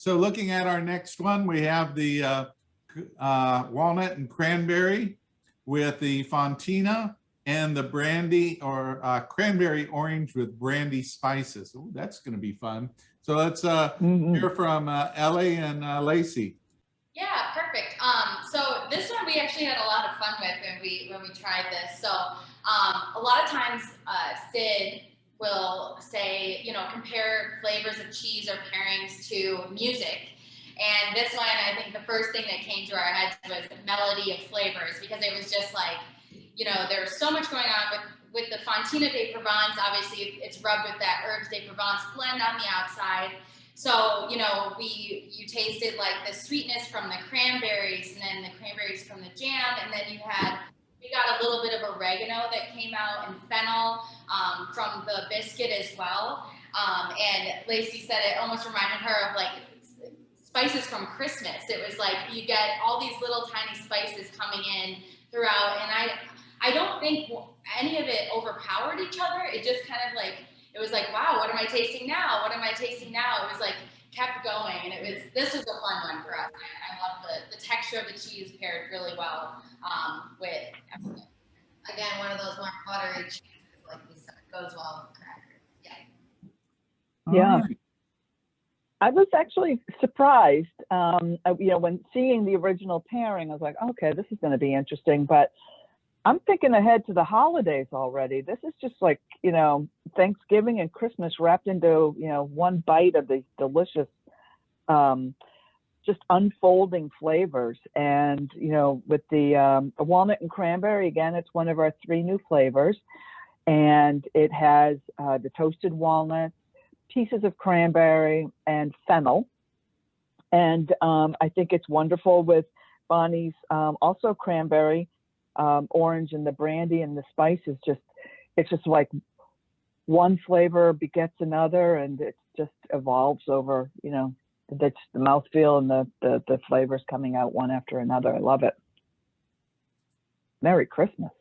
So looking at our next one, we have the walnut and cranberry with the Fontina and the brandy or cranberry orange with brandy spices. Oh, that's going to be fun. So let's hear from Ellie and Lacey. Yeah, perfect. So this one we actually had a lot of fun with when we tried this. So a lot of times Sid will say, you know, compare flavors of cheese or pairings to music. And this one, I think the first thing that came to our heads was the melody of flavors, because it was just like, you know, there's so much going on with the Fontina de Provence. Obviously, it's rubbed with that herbs de Provence blend on the outside. So, you know, you tasted like the sweetness from the cranberries and then the cranberries from the jam. And then we got a little bit of oregano that came out and fennel from the biscuit as well. And Lacey said it almost reminded her of like spices from Christmas. It was like you get all these little tiny spices coming in throughout. And I don't think any of it overpowered each other. It just kind of like, it was like, wow, what am I tasting now? What am I tasting now? It was like, kept going. And this was a fun one for us. I love the texture of the cheese paired really well with everything. Again, one of those more buttery cheeses, like we said, goes well with crackers. Yeah. Right. I was actually surprised, you know, when seeing the original pairing, I was like, okay, this is going to be interesting, but I'm thinking ahead to the holidays already. This is just like, you know, Thanksgiving and Christmas wrapped into, you know, one bite of these delicious, just unfolding flavors. And, you know, with the walnut and cranberry, again, it's one of our 3 new flavors. And it has the toasted walnuts, pieces of cranberry, and fennel. And I think it's wonderful with Bonnie's also cranberry, orange, and the brandy and the spices. It's just like one flavor begets another, and it just evolves over, you know, that's the mouthfeel and the flavors coming out one after another. I love it. Merry Christmas.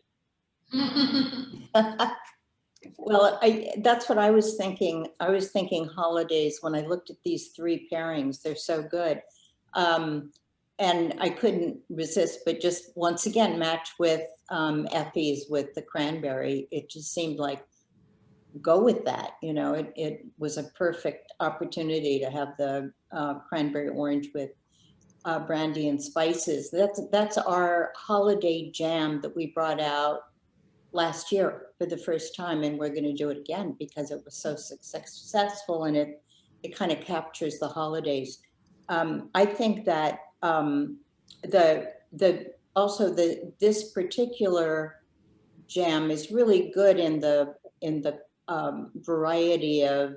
Well, that's what I was thinking. I was thinking holidays when I looked at these 3 pairings. They're so good. And I couldn't resist, but just once again, match with Effie's with the cranberry. It just seemed like, go with that. You know, it was a perfect opportunity to have the cranberry orange with brandy and spices. That's our holiday jam that we brought out last year for the first time, and we're going to do it again because it was so successful, and it kind of captures the holidays. I think that this particular jam is really good in the variety of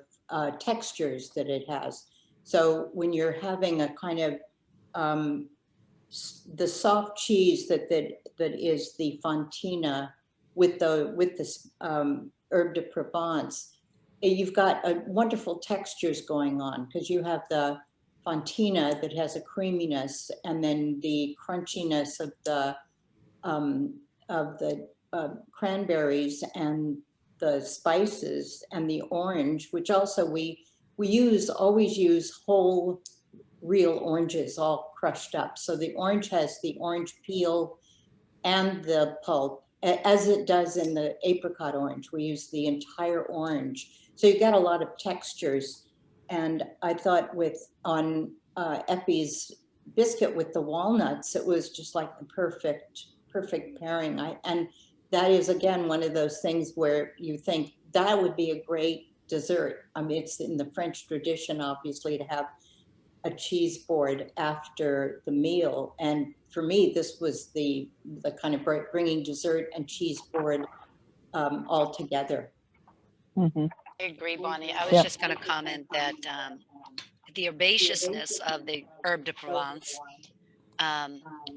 textures that it has. So when you're having a kind of the soft cheese that is the Fontina with this herb de Provence, you've got wonderful textures going on, because you have the Fontina that has a creaminess, and then the crunchiness of the cranberries and the spices, and the orange, which also we always use whole real oranges all crushed up. So the orange has the orange peel and the pulp, as it does in the apricot orange. We use the entire orange. So you get a lot of textures. And I thought on Effie's biscuit with the walnuts, it was just like the perfect pairing. And that is, again, one of those things where you think that would be a great dessert. I mean, it's in the French tradition, obviously, to have a cheese board after the meal. And for me, this was the kind of bringing dessert and cheese board all together. Mm-hmm. I agree, Bonnie. I was just going to comment that the herbaceousness of the herb de Provence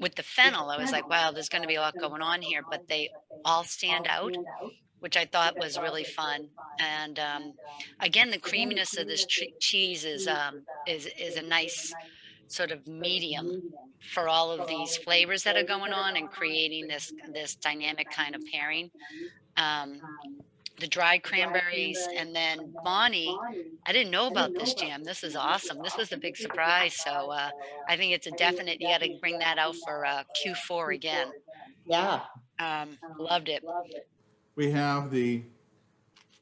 with the fennel, I was like, wow, there's going to be a lot going on here, but they all stand out, which I thought was really fun. And again, the creaminess of this cheese is a nice sort of medium for all of these flavors that are going on and creating this dynamic kind of pairing. the dried cranberries, and then Bonnie, I didn't know about this jam. This is awesome. This was a big surprise. So I think it's a definite, you got to bring that out for Q4 again. Yeah. Loved it. We have the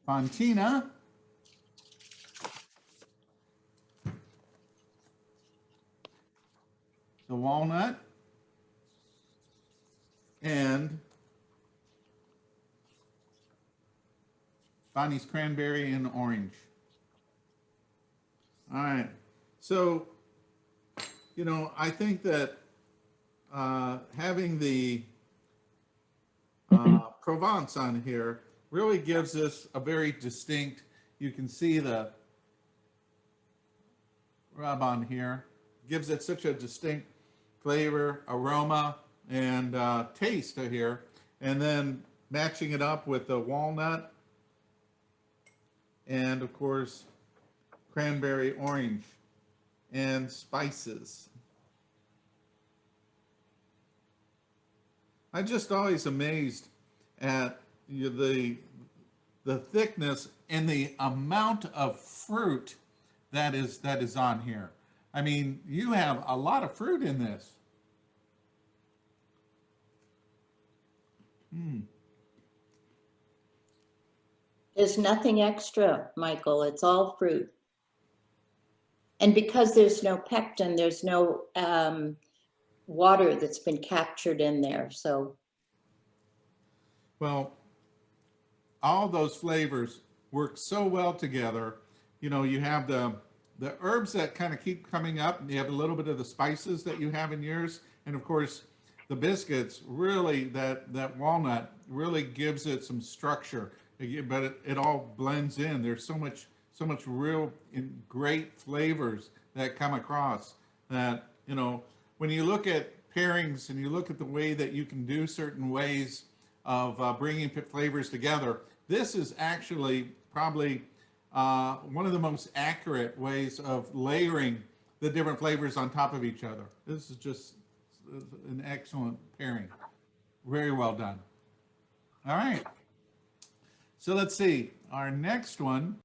Fontina, the walnut, and Bonnie's cranberry and orange. All right. So, you know, I think that having the Provence on here really gives us a very distinct, you can see the rub on here, gives it such a distinct flavor, aroma, and taste here. And then matching it up with the walnut and of course cranberry orange and spices. I'm just always amazed at the thickness and the amount of fruit that is on here. I mean, you have a lot of fruit in this. There's nothing extra, Michael. It's all fruit. And because there's no pectin, there's no water that's been captured in there. So, well, all those flavors work so well together. You know, you have the herbs that kind of keep coming up, and you have a little bit of the spices that you have in yours, and of course the biscuits, really that walnut really gives it some structure, but it all blends in. There's so much real great flavors that come across that, you know, when you look at pairings and you look at the way that you can do certain ways of bringing flavors together, this is actually probably one of the most accurate ways of layering the different flavors on top of each other. This is just an excellent pairing. Very well done. All right. So let's see. Our next one